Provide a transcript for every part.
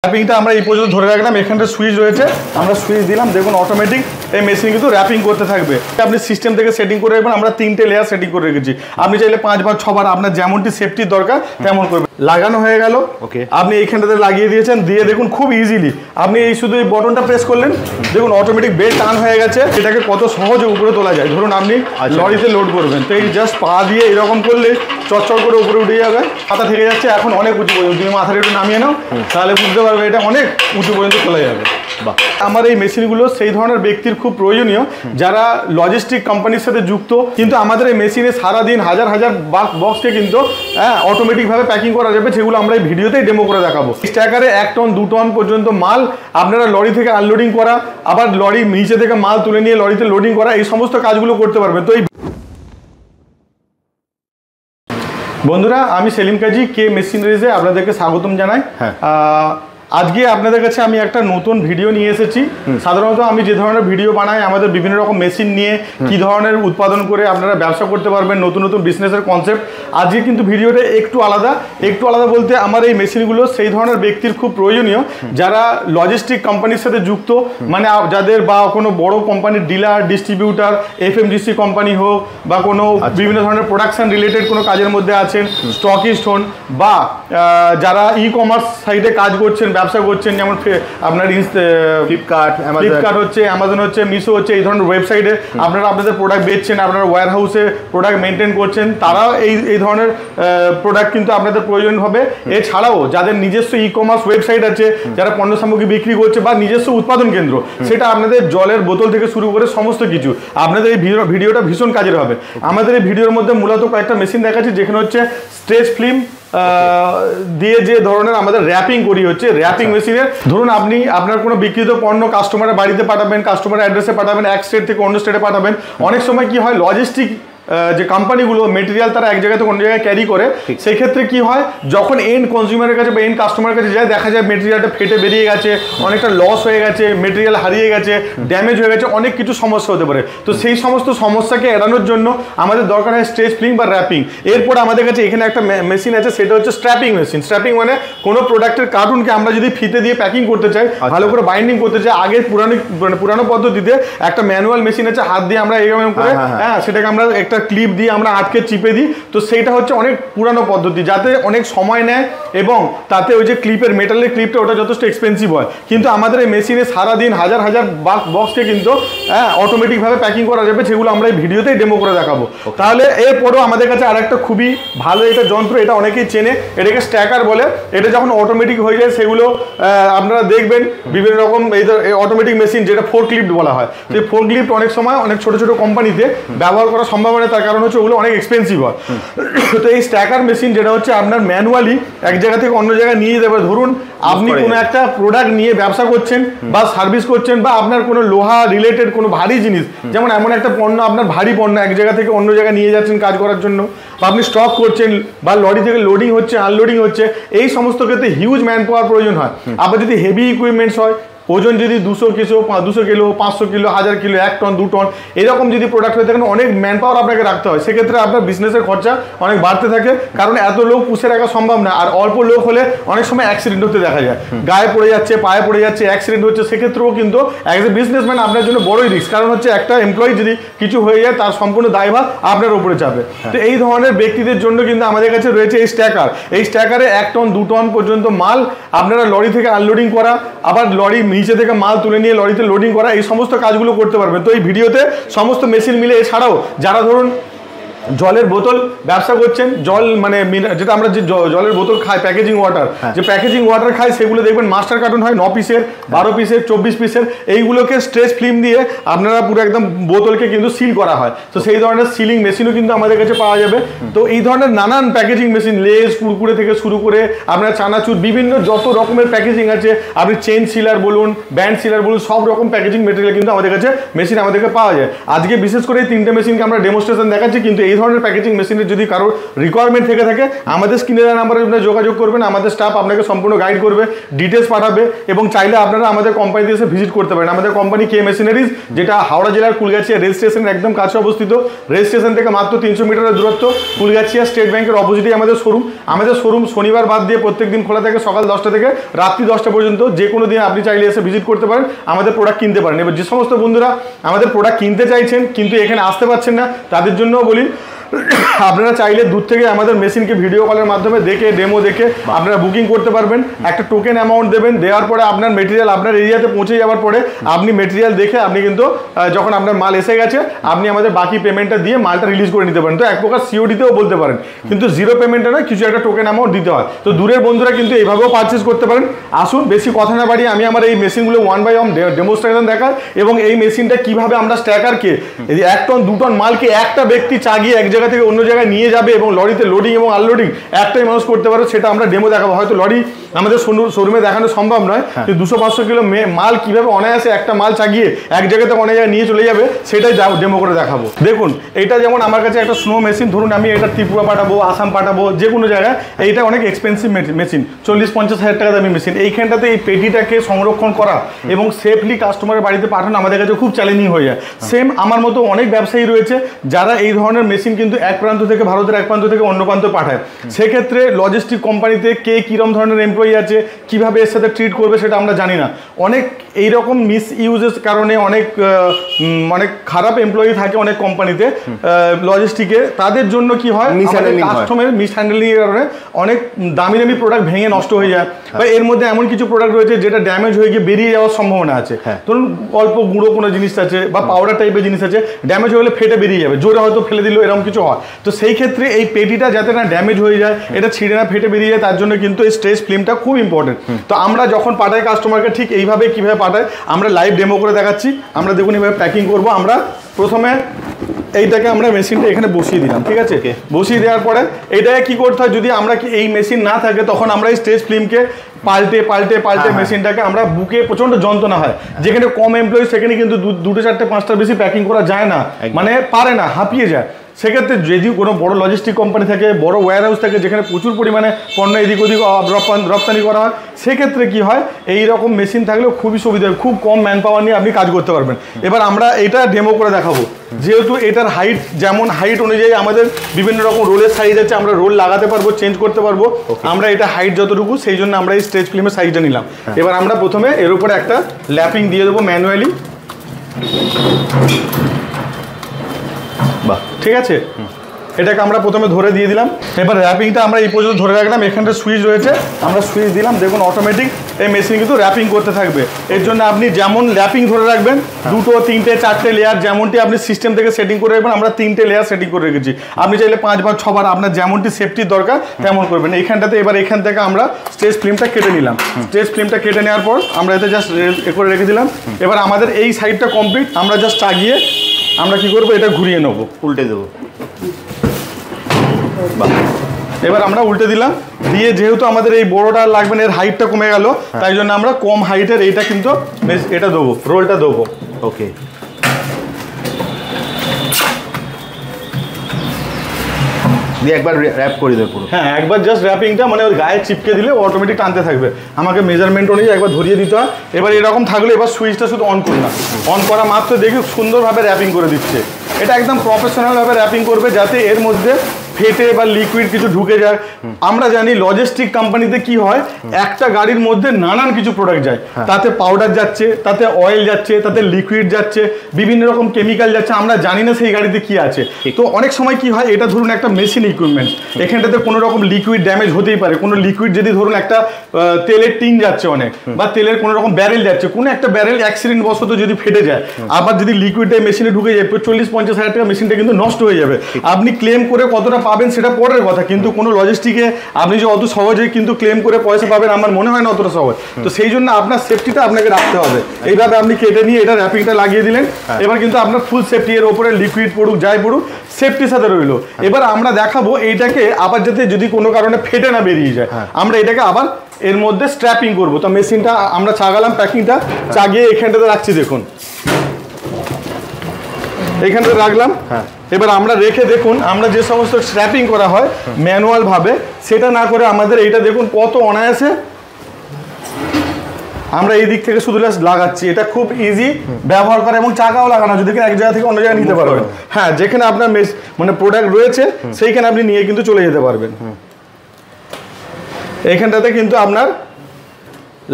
র্যাপিংটা আমরা এই পর্যন্ত ধরে রাখলাম, এখানটা সুইচ রয়েছে, আমরা সুইচ দিলাম, দেখুন অটোমেটিক এই মেশিন কিন্তু র্যাপিং করতে থাকবে। আপনি সিস্টেম থেকে সেটিং করে রাখবেন, আমরা 3টে লেয়ার সেটিং করে রেখেছি, আপনি চাইলে 5 বার 6 বার আপনার যেমনটি সেফটির দরকার তেমন করবেন। লাগানো হয়ে গেল, ওকে, আপনি এইখানটাতে লাগিয়ে দিয়েছেন, দিয়ে দেখুন খুব ইজিলি আপনি এই শুধু এই বটনটা প্রেস করলেন, দেখুন অটোমেটিক বেড টান হয়ে গেছে। এটাকে কত সহজে উপরে তোলা যায়, ধরুন আপনি লরিতে লোড করবেন, তো এই জাস্ট পা দিয়ে এরকম করলে চটচট করে উপরে উঠে যাবে, মাথা থেকে যাচ্ছে এখন অনেক উঁচু পর্যন্ত, তুমি মাথাটা একটু নামিয়ে নাও তাহলে বুঝতে পারবে এটা অনেক উঁচু পর্যন্ত তোলা যাবে। আমার এই মেশিনগুলো সেই ধরনের ব্যক্তির খুব প্রয়োজনীয় যারা লজিস্টিক কোম্পানির সাথে যুক্ত, কিন্তু আমাদের এই মেশিনে সারাদিন হাজার হাজার বক্সকে কিন্তু অটোমেটিকভাবে প্যাকিং করা যাবে, যেগুলো আমরা এই ভিডিওতেই ডেমো করে দেখাবো। স্ট্যাকারে 1 টন 2 টন পর্যন্ত মাল আপনারা লরি থেকে আনলোডিং করা, আবার লরি নিচে থেকে মাল তুলে নিয়ে লরিতে লোডিং করা, এই সমস্ত কাজগুলো করতে পারবেন। তো এই বন্ধুরা, আমি সেলিম কাজী, কে মেশিনারিজে আপনাদেরকে স্বাগতম জানাই। আজকে আপনাদের কাছে আমি একটা নতুন ভিডিও নিয়ে এসেছি। সাধারণত আমি যে ধরনের ভিডিও বানাই আমাদের বিভিন্ন রকম মেশিন নিয়ে কি ধরনের উৎপাদন করে আপনারা ব্যবসা করতে পারবেন, নতুন নতুন বিজনেসের কনসেপ্ট। আজকে কিন্তু ভিডিওটা একটু আলাদা বলতে আমার এই মেশিনগুলো সেই ধরনের ব্যক্তির খুব প্রয়োজনীয় যারা লজিস্টিক কোম্পানির সাথে যুক্ত, মানে যাদের বা কোনো বড় কোম্পানির ডিলার, ডিস্ট্রিবিউটার, এফএমজিসি কোম্পানি হোক বা কোনো বিভিন্ন ধরনের প্রোডাকশন রিলেটেড কোনো কাজের মধ্যে আছেন, স্টকিস্ট হন, বা যারা ই কমার্স সাইডে কাজ করছেন, ব্যবসা করছেন, যেমন আপনার ফ্লিপকার্ট হচ্ছে, অ্যামাজন হচ্ছে, মিশো হচ্ছে, এই ধরনের ওয়েবসাইটে আপনারা আপনাদের প্রোডাক্ট বেচছেন, আপনারা ওয়্যার হাউসে প্রোডাক্ট মেনটেন করছেন, তারাও এই ধরনের প্রোডাক্ট কিন্তু আপনাদের প্রয়োজন হবে। এছাড়াও যাদের নিজস্ব ই কমার্স ওয়েবসাইট আছে, যারা পণ্য সামগ্রী বিক্রি করছে, বা নিজস্ব উৎপাদন কেন্দ্র, সেটা আপনাদের জলের বোতল থেকে শুরু করে সমস্ত কিছু, আপনাদের এই ভিডিওটা ভীষণ কাজের হবে। আমাদের এই ভিডিওর মধ্যে মূলত কয়েকটা মেশিন দেখাচ্ছি, যেখানে হচ্ছে স্ট্রেচ ফিল্ম দিয়ে যে ধরনের আমাদের র্যাপিং করি হচ্ছে, র্যাপিং মেশিনের ধরুন আপনি আপনার কোনো বিক্রিত পণ্য কাস্টমারের বাড়িতে পাঠাবেন, কাস্টমারের অ্যাড্রেসে পাঠাবেন, এক স্টেট থেকে অন্য স্টেটে পাঠাবেন। অনেক সময় কি হয়, লজিস্টিক যে কোম্পানিগুলো মেটেরিয়াল তারা এক জায়গা থেকে অন্য জায়গায় ক্যারি করে, সেই ক্ষেত্রে কি হয়, যখন এন্ড কনজিউমারের কাছে বা এন্ড কাস্টমারের কাছে যায়, দেখা যায় মেটেরিয়ালটা ফেটে বেরিয়ে গেছে, অনেকটা লস হয়ে গেছে, মেটেরিয়াল হারিয়ে গেছে, ড্যামেজ হয়ে গেছে, অনেক কিছু সমস্যা হতে পারে। তো সেই সমস্ত সমস্যাকে এড়ানোর জন্য আমাদের দরকার হয় স্ট্রেচ ফিল্ম বা র্যাপিং। এরপর আমাদের কাছে এখানে একটা মেশিন আছে, সেটা হচ্ছে স্ট্র্যাপিং মেশিন। স্ট্র্যাপিং মানে কোনো প্রোডাক্টের কার্টুনকে আমরা যদি ফিতে দিয়ে প্যাকিং করতে চাই, ভালো করে বাইন্ডিং করতে চাই, আগের পুরানো পদ্ধতিতে একটা ম্যানুয়াল মেশিন আছে, হাত দিয়ে আমরা এরকম করে সেটাকে আমরা একটা ক্লিপ দিয়ে আমরা আটকে চিপে দিই। তো সেইটা হচ্ছে অনেক পুরানো পদ্ধতি, যাতে অনেক সময় নেয় এবং তাতে ওই যে ক্লিপের মেটালের ক্লিপটা ওটা যথেষ্ট এক্সপেন্সিভ হয়। কিন্তু আমাদের এই মেশিনে সারাদিন হাজার হাজার বক্সকে কিন্তু অটোমেটিকভাবে প্যাকিং করা যাবে, যেগুলো আমরা এই ভিডিওতেই ডেমো করে দেখাবো। তাহলে এরপরও আমাদের কাছে আরেকটা খুবই ভালো এটা যন্ত্র, এটা অনেকেই চেনে, এটাকে স্ট্যাকার বলে। এটা যখন অটোমেটিক হয়ে যায়, সেগুলো আপনারা দেখবেন বিভিন্ন রকম এই অটোমেটিক মেশিন, যেটা ফোরক্লিফট বলা হয়, সেই ফোরক্লিফট অনেক সময় অনেক ছোট ছোট কোম্পানিতে ব্যবহার করা সম্ভব হয়, তার কারণ হচ্ছে ওগুলো অনেক এক্সপেন্সিভ হয়। তো এই স্ট্যাকার মেশিন যেটা হচ্ছে আপনার ম্যানুয়ালি এক জায়গা থেকে অন্য জায়গায় নিয়ে যাবে। ধরুন আপনি কোনো একটা প্রোডাক্ট নিয়ে ব্যবসা করছেন বা সার্ভিস করছেন, বা আপনার কোনো লোহা রিলেটেড কোনো ভারী জিনিস, যেমন এমন একটা পণ্য, আপনার ভারী পণ্য এক জায়গা থেকে অন্য জায়গায় নিয়ে যাচ্ছেন কাজ করার জন্য, বা আপনি স্টক করছেন, বা লরি থেকে লোডিং হচ্ছে, আনলোডিং হচ্ছে, এই সমস্ত ক্ষেত্রে হিউজ ম্যান পাওয়ার প্রয়োজন হয়। আবার যদি হেভি ইকুইপমেন্টস হয়, ওজন যদি 200 kilo, 500 kilo, 1000 kilo, 1 ton 2 ton এরকম যদি প্রোডাক্ট হয়ে থাকে, অনেক ম্যান পাওয়ার আপনাকে রাখতে হয়। সেক্ষেত্রে আপনার বিজনেসের খরচা অনেক বাড়তে থাকে, কারণ এত লোক পুষে রাখা সম্ভব না। আর অল্প লোক হলে অনেক সময় অ্যাক্সিডেন্ট হতে দেখা যায়, গায়ে পড়ে যাচ্ছে, পায়ে পড়ে যাচ্ছে, অ্যাক্সিডেন্ট হচ্ছে। সেক্ষেত্রেও কিন্তু অ্যাজ এ বিজনেসম্যান আপনার জন্য বড়ই রিস্ক, কারণ হচ্ছে একটা এমপ্লয়ি যদি কিছু হয়ে যায়, তার সম্পূর্ণ দায়ভার আপনার উপরে যাবে। তো এই ধরনের ব্যক্তিদের জন্য কিন্তু আমাদের কাছে রয়েছে এই স্ট্যাকার। এই স্ট্যাকারে 1 টন 2 টন পর্যন্ত মাল আপনারা লরি থেকে আনলোডিং করা, আবার লরি নিচে থেকে মাল তুলে নিয়ে লরিতে লোডিং করা, এই সমস্ত কাজগুলো করতে পারবেন। তো এই ভিডিওতে সমস্ত মেশিন মিলে, এছাড়াও যারা ধরুন জলের বোতল ব্যবসা করছেন, জল মানে যেটা আমরা যে জলের বোতল খাই, প্যাকেজিং ওয়াটার, যে প্যাকেজিং ওয়াটার খাই, সেগুলো দেখবেন মাস্টার কার্টুন হয় 9 পিসের, 12 পিসের, 24 পিসের, এইগুলোকে স্ট্রেচ ফিল্ম দিয়ে আপনারা পুরো একদম বোতলকে কিন্তু সিল করা হয়। তো সেই ধরনের সিলিং মেশিনও কিন্তু আমাদের কাছে পাওয়া যাবে। তো এই ধরনের নানান প্যাকেজিং মেশিন, লেজ, কুরকুরে থেকে শুরু করে আপনার চানাচুর, বিভিন্ন যত রকমের প্যাকেজিং আছে, আপনি চেন সিলার বলুন, ব্যান্ড সিলার বলুন, সব রকম প্যাকেজিং মেটেরিয়াল কিন্তু আমাদের কাছে মেশিন আমাদেরকে পাওয়া যায়। আজকে বিশেষ করে এই 3টে মেশিনকে আমরা ডেমোস্ট্রেশন দেখাচ্ছি, কিন্তু এই ধরনের প্যাকেজিং মেশিনের যদি কারোর রিকোয়ারমেন্ট থেকে থাকে আমাদের স্ক্রিনে দেওয়া নাম্বারে আপনারা যোগাযোগ করবেন, আমাদের স্টাফ আপনাকে সম্পূর্ণ গাইড করবে, ডিটেলস পাঠাবে এবং চাইলে আপনারা আমাদের কোম্পানিতে এসে ভিজিট করতে পারেন। আমাদের কোম্পানি কে মেশিনারিজ, যেটা হাওড়া জেলার কুলগাছিয়া রেল স্টেশনের একদম কাছে অবস্থিত। রেল স্টেশন থেকে মাত্র 300 মিটারের দূরত্ব, কুলগাছিয়া স্টেট ব্যাংকের অপোজিটে আমাদের শোরুম। আমাদের শোরুম শনিবার বাদ দিয়ে প্রত্যেক দিন খোলা থাকে সকাল 10টা থেকে রাত্রি 10টা পর্যন্ত। যে কোনো দিন আপনি চাইলে এসে ভিজিট করতে পারেন, আমাদের প্রোডাক্ট কিনতে পারেন। এবার যে সমস্ত বন্ধুরা আমাদের প্রোডাক্ট কিনতে চাইছেন কিন্তু এখানে আসতে পারছেন না, তাদের জন্য বলি আপনারা চাইলে দূর থেকে আমাদের মেশিনকে ভিডিও কলের মাধ্যমে দেখে ডেমো দেখে আপনারা বুকিং করতে পারবেন। একটা টোকেন অ্যামাউন্ট দেবেন, দেওয়ার পরে আপনার মেটেরিয়াল আপনার এরিয়াতে পৌঁছে যাওয়ার পরে আপনি মেটেরিয়াল দেখে আপনি কিন্তু যখন আপনার মাল এসে গেছে আপনি আমাদের বাকি পেমেন্টটা দিয়ে মালটা রিলিজ করে নিতে পারেন। তো এক প্রকার সিওডিতেও বলতে পারেন, কিন্তু জিরো পেমেন্টে নয়, কিছু একটা টোকেন অ্যামাউন্ট দিতে হয়। তো দূরের বন্ধুরা কিন্তু এইভাবেও পারচেস করতে পারেন। আসুন বেশি কথা না বাড়িয়ে আমি আমার এই মেশিনগুলো 1 বাই 1 ডেমোস্ট্রেশন দেখাই এবং এই মেশিনটা কিভাবে আমরা স্ট্যাকারকে 1 টন 2 টন মালকে একটা ব্যক্তি চাগিয়ে এক জায়গা থেকে অন্য জায়গায় নিয়ে যাবে এবং লরিতে লোডিং এবং আনলোডিং একটাই মানুষ করতে পারে, সেটা আমরা ডেমো দেখাবো। হয়তো লরি আমাদের শোরুমে দেখানো সম্ভব নয়, যে 200-500 কিলো মাল কিভাবে অনায়াসে একটা মাল চাগিয়ে এক জায়গা থেকে অনেক জায়গায় নিয়ে চলে যাবে সেটাই ডেমো করে দেখাবো। দেখুন এটা যেমন আমার কাছে একটা স্নো মেশিন, ধরুন আমি এটা ত্রিপুরা পাঠাবো, আসাম পাঠাবো, যে কোনো জায়গায়। এইটা অনেক এক্সপেন্সিভ মেশিন, 40-50 হাজার টাকা দামি মেশিন। এইখানটাতে এই পেটিটাকে সংরক্ষণ করা এবং সেফলি কাস্টমারের বাড়িতে পাঠানো আমাদের কাছে খুব চ্যালেঞ্জিং হয়ে যায়। সেম আমার মতো অনেক ব্যবসায়ী রয়েছে যারা এই ধরনের মেশিন কিন্তু এক প্রান্ত থেকে ভারতের এক প্রান্ত থেকে অন্য প্রান্ত পাঠায়। সেক্ষেত্রে লজিস্টিক কোম্পানিতে কে কীরকম ধরনের এমপ্লয়ি আছে, কিভাবে এর সাথে ট্রিট করবে সেটা আমরা জানি না। অনেক এইরকম মিস ইউজের কারণে অনেক খারাপ এমপ্লয়ি থাকে অনেক কোম্পানিতে লজিস্টিকে। তাদের জন্য কি হয়, কাস্টমারের মিস হ্যান্ডেলিং এর কারণে অনেক দামি দামি প্রোডাক্ট ভেঙে নষ্ট হয়ে যায়। বা এর মধ্যে এমন কিছু প্রোডাক্ট রয়েছে যেটা ড্যামেজ হয়ে গিয়ে বেরিয়ে যাওয়ার সম্ভাবনা আছে। ধরুন অল্প গুঁড়ো কোনো জিনিস আছে বা পাউডার টাইপের জিনিস আছে, ড্যামেজ হয়ে গেলে ফেটে বেরিয়ে যাবে, জোরে হয়তো ফেলে দিল, এরকম কিছু হয়। তো সেই ক্ষেত্রে এই পেটিটা যাতে না ড্যামেজ হয়ে যায়, এটা ছিঁড়ে না ফেটে বেরিয়ে যায়, তার জন্য কিন্তু এই স্ট্রেস ফিল্মটা খুব ইম্পর্টেন্ট। তো আমরা যখন পাঠাই কাস্টমারকে ঠিক এইভাবে কিভাবে পাঠাই আমরা লাইভ ডেমো করে দেখাচ্ছি। আমরা দেখুন এইভাবে প্যাকিং করব। আমরা প্রথমে এইটাকে আমরা মেশিনটা এখানে বসিয়ে দিলাম, ঠিক আছে? বসিয়ে দেওয়ার পরে এইটাকে কি করতে হয়, যদি আমরা কি এই মেশিন না থাকে তখন আমরা এই স্ট্রেস ফিল্মকে পাল্টে মেশিনটাকে আমরা বুকে প্রচন্ড যন্ত্রণা হয়। যেখানে কম এমপ্লয়ি সেখানে কিন্তু 2, 4, 5টার বেশি প্যাকিং করা যায় না, মানে পারে না, হাঁপিয়ে যায়। সেক্ষেত্রে যদি কোনো বড় লজিস্টিক কোম্পানি থাকে, বড় ওয়্যার হাউস থাকে যেখানে প্রচুর পরিমাণে পণ্য এদিক ওদিক রপ্তানি করা হয়, সেক্ষেত্রে কি হয়, এই রকম মেশিন থাকলেও খুবই সুবিধা, খুব কম ম্যান পাওয়ার নিয়ে আপনি কাজ করতে পারবেন। এবার আমরা এটা ডেমো করে দেখাবো। যেহেতু এটার হাইট, যেমন হাইট অনুযায়ী আমাদের বিভিন্ন রকম রোলের সাইজ আছে, আমরা রোল লাগাতে পারবো, চেঞ্জ করতে পারবো। আমরা এটা হাইট যতটুকু সেই জন্য আমরা এই স্ট্রেচ ফিল্মের সাইজটা নিলাম। এবার আমরা প্রথমে এর উপরে একটা ল্যাপিং দিয়ে দেবো ম্যানুয়ালি, ঠিক আছে? এটাকে আমরা প্রথমে ধরে দিয়ে দিলাম। এবার র্যাপিংটা আমরা এই পর্যন্ত ধরে রাখলাম, এখানটা সুইচ রয়েছে, আমরা সুইচ দিলাম, দেখুন অটোমেটিক এই মেশিন কিন্তু র্যাপিং করতে থাকবে। এর জন্য আপনি যেমন র্যাপিং ধরে রাখবেন, 2, 3, 4টে লেয়ার যেমনটি আপনি সিস্টেম থেকে সেটিং করে রাখবেন, আমরা 3টে লেয়ার সেটিং করে রেখেছি। আপনি চাইলে 5 বা 6 বার আপনার যেমনটি সেফটির দরকার তেমন করবেন। এইখানটাতে এবার এখান থেকে আমরা স্ট্রেচ ফিল্মটা কেটে নিলাম। স্ট্রেচ ফিল্মটা কেটে নেওয়ার পর আমরা এতে জাস্ট করে রেখে দিলাম। এবার আমাদের এই সাইডটা কমপ্লিট, আমরা জাস্ট চাগিয়ে আমরা কি করবো, এটা ঘুরিয়ে নেবো, উল্টে দেবো। এবার আমরা উল্টে দিলাম, দিয়ে যেহেতু আমাদের এই বড়টা লাগবে না, এর হাইটটা কমে গেল, তাই জন্য আমরা কম হাইটের এইটা কিন্তু এটা দেবো, রোলটা দেবো। ওকে, দিয়ে একবার র্যাপ করে দেবে পুরো। হ্যাঁ, একবার জাস্ট র্যাপিংটা মানে ওর গায়ে চিপকে দিলে অটোমেটিক টানতে থাকবে। আমাকে মেজারমেন্ট অনুযায়ী একবার ধরিয়ে দিতে হয়। এবার এরকম থাকলে এবার সুইচটা শুধু অন করলাম, অন করা মাত্র দেখি সুন্দরভাবে র্যাপিং করে দিচ্ছে। এটা একদম প্রফেশনালভাবে র্যাপিং করবে যাতে এর মধ্যে ফেটে বা লিকুইড কিছু ঢুকে যায়। আমরা জানি লজিস্টিক কোম্পানিতে কি হয়, একটা গাড়ির মধ্যে নানান কিছু প্রোডাক্ট যায়, তাতে পাউডার যাচ্ছে, তাতে অয়েল যাচ্ছে, তাতে লিকুইড যাচ্ছে, বিভিন্ন রকম কেমিক্যাল যাচ্ছে, আমরা জানি না সেই গাড়িতে কি আছে। তো অনেক সময় কি হয়, এটা ধরুন একটা মেশিন ইকুইপমেন্ট, এখানটাতে কোনো রকম লিকুইড ড্যামেজ হতেই পারে। কোনো লিকুইড যদি ধরুন একটা তেলের টিন যাচ্ছে অনেক, বা তেলের কোনো রকম ব্যারেল যাচ্ছে, কোনো একটা ব্যারেল অ্যাক্সিডেন্ট বশত যদি ফেটে যায়, আবার যদি লিকুইডটা মেশিনে ঢুকে যায়, 40-50 হাজার টাকা মেশিনটা কিন্তু নষ্ট হয়ে যাবে। আপনি ক্লেম করে কতটা পাবেন সেটা পরের কথা, কিন্তু কোনো লজিস্টিকে আপনি যে অত সহজেই কিন্তু ক্লেম করে পয়সা পাবেন আমার মনে হয় না অতটা সহজ। তো সেই জন্য আপনার সেফটিটা আপনাকে রাখতে হবে। এইভাবে আপনি কেটে নিয়ে এটা র্যাপিংটা লাগিয়ে দিলেন। এবার কিন্তু আপনার ফুল সেফটি, এর ওপরে লিকুইড পড়ুক যাই পড়ুক সেফটির সাথে রইলো। এবার আমরা দেখাবো এইটাকে আবার যাতে যদি কোনো কারণে ফেটে না বেরিয়ে যায়, আমরা এটাকে আবার এর মধ্যে স্ট্র্যাপিং করবো। তো মেশিনটা আমরা চাগালাম, প্যাকিংটা চাগিয়ে এখানটাতে রাখছি, দেখুন এইখানটা রাখলাম। হ্যাঁ, এবার আমরা রেখে দেখুন আমরা যে সমস্ত স্ট্র্যাপিং করা হয় ম্যানুয়াল ভাবে সেটা না করে আমাদের এইটা দেখুন কত অনায়াসে আমরা এই দিক থেকে শুধু লাগাচ্ছি। এটা খুব ইজি ব্যবহার করা এবং চাকাও লাগানো, যদি এক জায়গা থেকে অন্য জায়গায় নিতে পারবেন। হ্যাঁ, যেখানে আপনার মানে প্রোডাক্ট রয়েছে সেইখানে আপনি নিয়ে কিন্তু চলে যেতে পারবেন। এইখানটাতে কিন্তু আপনার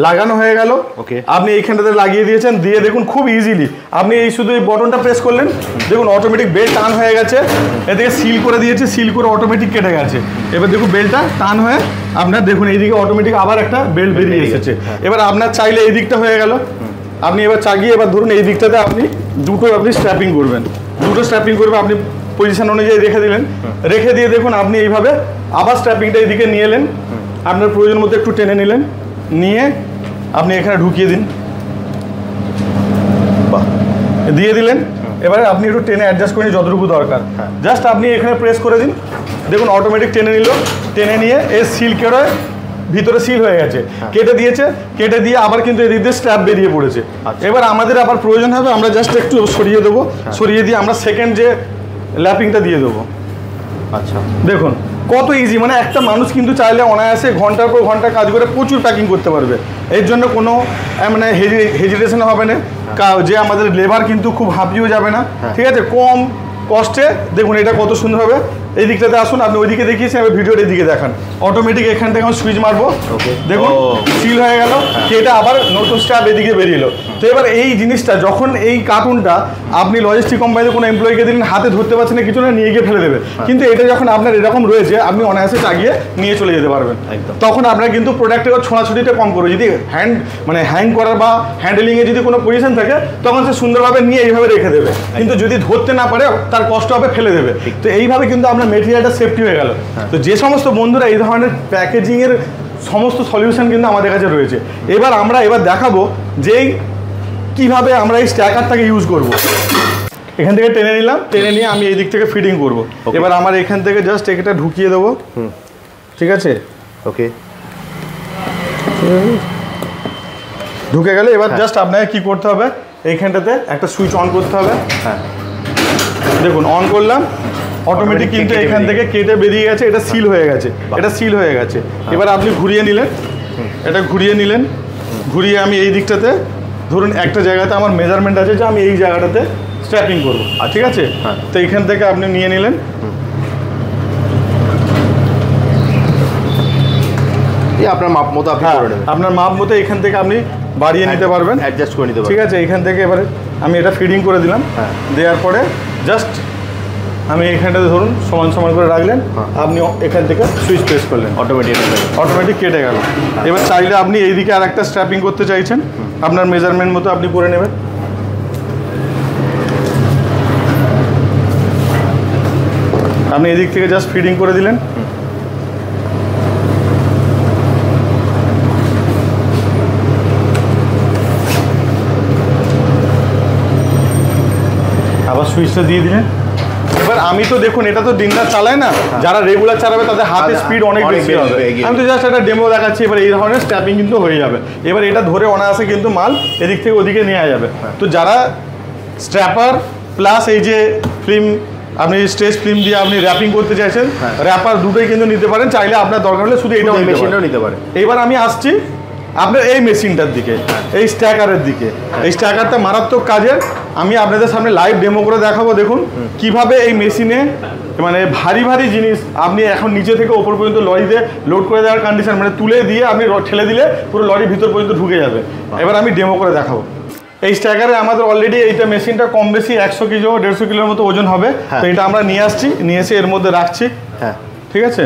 লাগানো হয়ে গেল। ওকে, আপনি এইখানটাতে লাগিয়ে দিয়েছেন, দিয়ে দেখুন খুব ইজিলি আপনি এই শুধু এই বটনটা প্রেস করলেন, দেখুন অটোমেটিক বেল্ট টান হয়ে গেছে। এদিকে সিল করে দিয়েছে, সিল করে অটোমেটিক কেটে গেছে। এবার দেখুন বেল্টটা টান হয়ে আপনার দেখুন এইদিকে অটোমেটিক আবার একটা বেল্ট বেরিয়ে এসেছে। এবার আপনার চাইলে এই দিকটা হয়ে গেল, আপনি এবার চাগিয়ে এবার ধরুন এই দিকটাতে আপনি দুটো আপনি স্ট্র্যাপিং করবেন, দুটো স্ট্র্যাপিং করবে আপনি পজিশন অনুযায়ী রেখে দিলেন। রেখে দিয়ে দেখুন আপনি এইভাবে আবার স্ট্র্যাপিংটা এইদিকে নিয়ে এলেন, আপনার প্রয়োজন মতো একটু টেনে নিলেন, নিয়ে আপনি এখানে ঢুকিয়ে দিন, দিয়ে দিলেন। এবারে আপনি একটু টেনে অ্যাডজাস্ট করে নিন যতটুকু দরকার। জাস্ট আপনি এখানে প্রেস করে দিন, দেখুন অটোমেটিক টেনে নিল। টেনে নিয়ে এর সিল করে ভিতরে সিল হয়ে গেছে, কেটে দিয়েছে। কেটে দিয়ে আবার কিন্তু এদিক দিয়ে স্ট্র্যাপ বেরিয়ে পড়েছে। এবার আমাদের আবার প্রয়োজন হবে আমরা জাস্ট একটু সরিয়ে দেবো, সরিয়ে দিয়ে আমরা সেকেন্ড যে ল্যাপিংটা দিয়ে দেবো। আচ্ছা, দেখুন কত ইজি, মানে একটা মানুষ কিন্তু চাইলে অনায়াসে ঘন্টার পর ঘন্টা কাজ করে প্রচুর প্যাকিং করতে পারবে। এর জন্য কোনো মানে হেজিটেশন হবে না, যে আমাদের লেবার কিন্তু খুব হাঁপিয়েও যাবে না। ঠিক আছে, কম কষ্টে দেখুন এটা কত সুন্দর হবে। এই দিকটাতে আসুন, আপনি ওইদিকে দেখিয়েছেন, এবার ভিডিওর এদিকে দেখান। অটোমেটিক এখান থেকে আমি সুইচ মারবো, দেখুন সিল হয়ে গেল, কেটে আবার নতুন স্ট্র্যাপ এদিকে বেরিয়ে এলো। তো এবার এই জিনিসটা যখন এই কার্টুনটা আপনি লজিস্টিক কোম্পানিতে কোনো এমপ্লয়িকে দিলেন, হাতে ধরতে পারছেন না, কিছু না, নিয়ে গিয়ে ফেলে দেবে। কিন্তু এটা যখন আপনার এরকম রয়েছে আপনি অনায়াসে চাগিয়ে নিয়ে চলে যেতে পারবেন। তখন আপনার কিন্তু প্রোডাক্টের ছোঁড়াছুড়িটা কম করবে। যদি মানে হ্যাং করার বা হ্যান্ডেলিংয়ে যদি কোনো পজিশন থাকে তখন সে সুন্দরভাবে নিয়ে এইভাবে রেখে দেবে, কিন্তু যদি ধরতে না পারে তার কষ্ট হবে, ফেলে দেবে। তো এইভাবে কিন্তু আপনার মেটেরিয়ালটা সেফটি হয়ে গেল। তো যে সমস্ত বন্ধুরা এই ধরনের প্যাকেজিংয়ের সমস্ত সলিউশন কিন্তু আমাদের কাছে রয়েছে। এবার দেখাবো যে কিভাবে আমরা এই স্ট্যাকারটাকে ইউজ করব। এখান থেকে টেনে নিলাম, টেনে নিয়ে আমি এই দিক থেকে ফিটিং করব। এবার আমার এখান থেকে জাস্ট এটা ঢুকিয়ে দেবো। ঠিক আছে, ওকে, ঢুকে গেলে এবার জাস্ট আপনাকে কি করতে হবে, এইখানটাতে একটা সুইচ অন করতে হবে। হ্যাঁ, দেখুন অন করলাম, অটোমেটিক কিন্তু এখান থেকে কেটে বেরিয়ে গেছে, এটা সিল হয়ে গেছে, এটা সিল হয়ে গেছে। এবার আপনি ঘুরিয়ে নিলেন, এটা ঘুরিয়ে নিলেন, ঘুরিয়ে আমি এই দিকটাতে ধরুন একটা জায়গাতে আমার মেজারমেন্ট আছে যে আমি এই জায়গাটাতে স্ট্র্যাপিং করবো। ঠিক আছে, তো এইখান থেকে আপনি নিয়ে নিলেন, আপনার মাপ মতো আপনি করে নেবেন। আপনার মাপ মতো এখান থেকে আপনি বাড়িয়ে নিতে পারবেন, অ্যাডজাস্ট করে নিতে পারবেন। ঠিক আছে, এখান থেকে এবারে আমি এটা ফিডিং করে দিলাম। দেওয়ার পরে জাস্ট আমি এখানটাতে ধরুন সমান সমান করে রাখলেন, আপনি এখান থেকে সুইচ প্রেস করলেন, অটোমেটিক কেটে গেল। এবার চাইলে আপনি এইদিকে আর একটা স্ট্র্যাপিং করতে চাইছেন, আপনার মেজারমেন্ট মতো আপনি করে নেবেন। আপনি এদিক থেকে জাস্ট ফিডিং করে দিলেন। আবার সুইচটা দিয়ে দিলেন। এবার আমি তো দেখুন এটা তো দিনরাত চালায় না, যারা রেগুলার চালাবে তাদের হাতে স্পিড অনেক বেশি হবে। আমি তো জাস্ট একটা ডেমো দেখাচ্ছি। এবার এই ধরনের স্ট্যাপিং কিন্তু হয়ে যাবে। এবার এটা ধরে অনায়াসে কিন্তু মাল এদিক থেকে ওদিকে নেওয়া যাবে। তো যারা স্ট্র্যাপার প্লাস এই যে ফিল্ম আপনি স্ট্রেচ ফিল্ম দিয়ে আপনি র্যাপিং করতে চাইছেন, র্যাপার দুটোই কিন্তু নিতে পারেন। চাইলে আপনার দরকার হলে শুধু এইটাও নিতে পারেন। এবার আমি আসছি আপনার এই মেশিনটার দিকে, এই স্ট্যাকারের দিকে। এই স্ট্যাকারটা মারাত্মক কাজের, আমি আপনাদের সামনে লাইভ ডেমো করে দেখাবো। দেখুন কিভাবে এই মেশিনে মানে ভারী ভারী জিনিস আপনি এখন নিচে থেকে ওপর পর্যন্ত লরিতে লোড করে দেওয়ার কন্ডিশন, মানে তুলে দিয়ে আপনি ঠেলে দিলে পুরো লরির ভিতর পর্যন্ত ঢুকে যাবে। এবার আমি ডেমো করে দেখাবো। এই স্ট্যাকারে আমাদের অলরেডি এইটা মেশিনটা কম বেশি 100 কিলো 150 কিলোর মতো ওজন হবে। তো এটা আমরা নিয়ে আসছি, নিয়ে এসে এর মধ্যে রাখছি। হ্যাঁ, ঠিক আছে।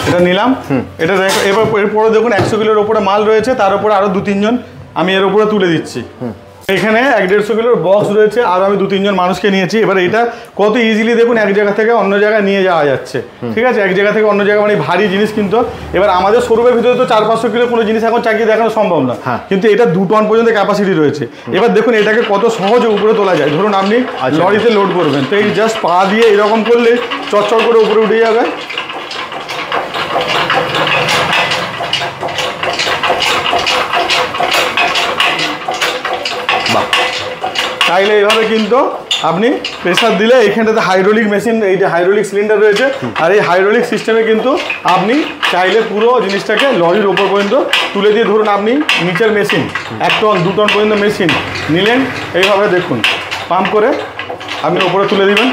এটা নিলাম, এটা এবার এরপরে দেখুন 100 কিলোর ওপরে মাল রয়েছে, তার উপরে আরও 2-3 জন আমি এর উপরে তুলে দিচ্ছি। এখানে 1-150 কিলোর বক্স রয়েছে, আর আমি 2-3 জন মানুষকে নিয়েছি। এবার এটা কত ইজিলি দেখুন এক জায়গা থেকে অন্য জায়গায় নিয়ে যাওয়া যাচ্ছে, ঠিক আছে, এক জায়গা থেকে অন্য জায়গায়, মানে ভারী জিনিস। কিন্তু এবার আমাদের শোরুমের ভিতরে তো 400-500 কিলো কোনো জিনিস এখন চাকিয়ে দেখানো সম্ভব না, কিন্তু এটা 2 টন পর্যন্ত ক্যাপাসিটি রয়েছে। এবার দেখুন এটাকে কত সহজে উপরে তোলা যায়। ধরুন আপনি লরিতে লোড করবেন, তো এই জাস্ট পা দিয়ে এরকম করলে চটচট করে উপরে উঠে যাবে। চাইলে এইভাবে কিন্তু আপনি প্রেসার দিলে এইখানটাতে হাইড্রোলিক মেশিন, এই যে হাইড্রোলিক সিলিন্ডার রয়েছে, আর এই হাইড্রোলিক সিস্টেমে কিন্তু আপনি চাইলে পুরো জিনিসটাকে লরির ওপর পর্যন্ত তুলে দিয়ে, ধরুন আপনি নিচের মেশিন 1 টন 2 টন পর্যন্ত মেশিন নিলেন, এইভাবে দেখুন পাম্প করে আপনি ওপরে তুলে দিবেন।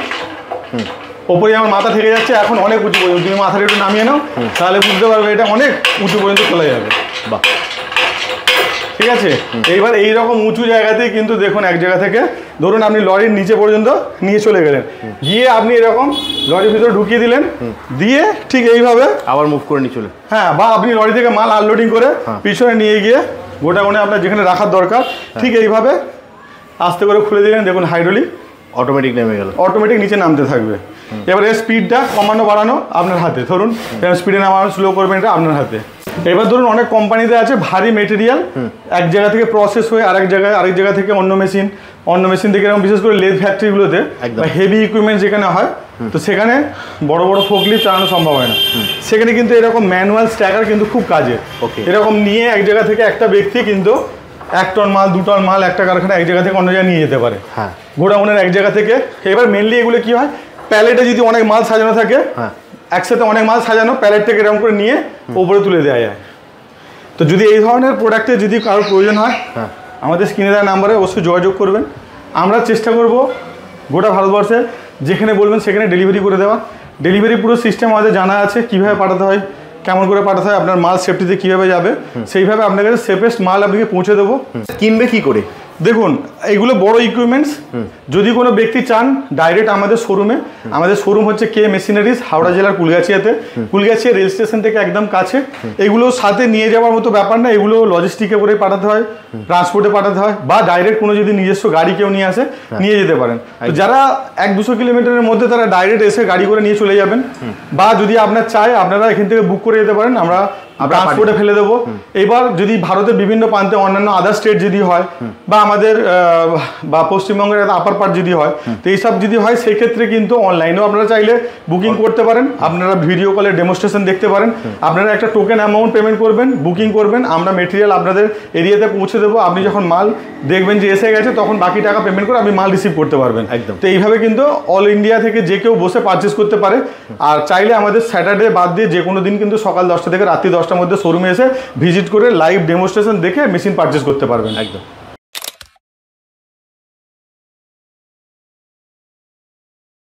ওপরে আমার মাথা থেকে যাচ্ছে, এখন অনেক উঁচু পর্যন্ত, তুমি মাথাটা একটু নামিয়ে নাও, তাহলে বুঝতে পারবে এটা অনেক উঁচু পর্যন্ত চলে যাবে। বাহ, ঠিক আছে। এইবার এইরকম উঁচু জায়গাতেই কিন্তু দেখুন এক জায়গা থেকে ধরুন আপনি লরির নিচে পর্যন্ত নিয়ে চলে গেলেন, গিয়ে আপনি এরকম লরির ভিতরে ঢুকিয়ে দিলেন, দিয়ে ঠিক এইভাবে আবার মুভ করে নিয়ে চলে, হ্যাঁ, বা আপনি লরি থেকে মাল আনলোডিং করে পিছনে নিয়ে গিয়ে গোটা গোটা আপনার যেখানে রাখার দরকার ঠিক এইভাবে আস্তে করে খুলে দিলেন। দেখুন হাইড্রোলিক অটোমেটিক নেমে গেল, অটোমেটিক নিচে নামতে থাকবে। এবারে স্পিডটা কমানো বাড়ানো আপনার হাতে, ধরুন স্পিডে নামানো স্লো করবেন, এটা আপনার হাতে। এবার ধরুন অনেক কোম্পানিতে আছে ভারী মেটেরিয়াল এক জায়গা থেকে প্রসেস হয়ে আরেক জায়গা থেকে অন্য মেশিন থেকে, এরকম বিশেষ করে লেদ ফ্যাক্টরিগুলোতে বা হেভি ইকুইপমেন্ট যেখানে হয়, তো সেখানে বড় বড় ফোকলিফট চালানো সম্ভব হয় না, সেখানে কিন্তু এরকম ম্যানুয়াল স্ট্যাকার কিন্তু খুব কাজে। এরকম নিয়ে এক জায়গা থেকে একটা ব্যক্তি কিন্তু 1 টন মাল 2 টন মাল একটা কারখানা এক জায়গা থেকে অন্য জায়গায় নিয়ে যেতে পারে, গোডাউনের এক জায়গা থেকে। এবার মেনলি এগুলো কি হয়, প্যালেটে যদি অনেক মাল সাজানো থাকে, একসাথে অনেক মাল সাজানো, প্যালেট থেকে এরকম করে নিয়ে ওপরে তুলে দেওয়া যায়। তো যদি এই ধরনের প্রোডাক্টের যদি কারোর প্রয়োজন হয়, আমাদের স্ক্রিনে দেওয়া নাম্বারে অবশ্যই যোগাযোগ করবেন। আমরা চেষ্টা করব গোটা ভারতবর্ষে যেখানে বলবেন সেখানে ডেলিভারি করে দেওয়া। ডেলিভারি পুরো সিস্টেম আমাদের জানা আছে, কীভাবে পাঠাতে হয়, কেমন করে পাঠাতে হয়, আপনার মাল সেফটিতে কীভাবে যাবে, সেইভাবে আপনার কাছে সেফেস্ট মাল আপনাকে পৌঁছে দেবো। কিনবে কি করে? দেখুন এগুলো বড় ইকুইপমেন্টস, যদি কোনো ব্যক্তি চান ডাইরেক্ট আমাদের শোরুমে, আমাদের শোরুম হচ্ছে কে মেশিনারিজ, হাওড়া জেলার কুলগাছিয়াতে, কুলগাছিয়া রেল স্টেশন থেকে একদম কাছে। এগুলো সাথে নিয়ে যাওয়ার মতো ব্যাপার না, এগুলো লজিস্টিকে করে পাঠাতে হয়, ট্রান্সপোর্টে পাঠাতে হয়, বা ডাইরেক্ট কোনো যদি নিজস্ব গাড়ি কেউ নিয়ে আসে নিয়ে যেতে পারেন। তো যারা 100-200 কিলোমিটারের মধ্যে তারা ডাইরেক্ট এসে গাড়ি করে নিয়ে চলে যাবেন, বা যদি আপনার চাই আপনারা এখান থেকে বুক করে যেতে পারেন, আমরা ট্রান্সপোর্টে ফেলে দেবো। এবার যদি ভারতের বিভিন্ন প্রান্তে অন্যান্য আদার স্টেট যদি হয়, বা আমাদের বা পশ্চিমবঙ্গের আপার পার্ট যদি হয়, তো এইসব যদি হয় সেই ক্ষেত্রে কিন্তু অনলাইনেও আপনারা চাইলে বুকিং করতে পারেন। আপনারা ভিডিও কলে ডেমোস্ট্রেশন দেখতে পারেন, আপনারা একটা টোকেন অ্যামাউন্ট পেমেন্ট করবেন, বুকিং করবেন, আমরা মেটেরিয়াল আপনাদের এরিয়াতে পৌঁছে দেবো। আপনি যখন মাল দেখবেন যে এসে গেছে, তখন বাকি টাকা পেমেন্ট করে আপনি মাল রিসিভ করতে পারবেন। একদম। তো এইভাবে কিন্তু অল ইন্ডিয়া থেকে যে কেউ বসে পারচেস করতে পারে। আর চাইলে আমাদের স্যাটারডে বাদ দিয়ে যে কোনো দিন কিন্তু সকাল 10টা থেকে রাত্রি 10টার মধ্যে শোরুমে এসে ভিজিট করে লাইভ ডেমোস্ট্রেশন দেখে মেশিন পারচেস করতে পারবেন। একদম।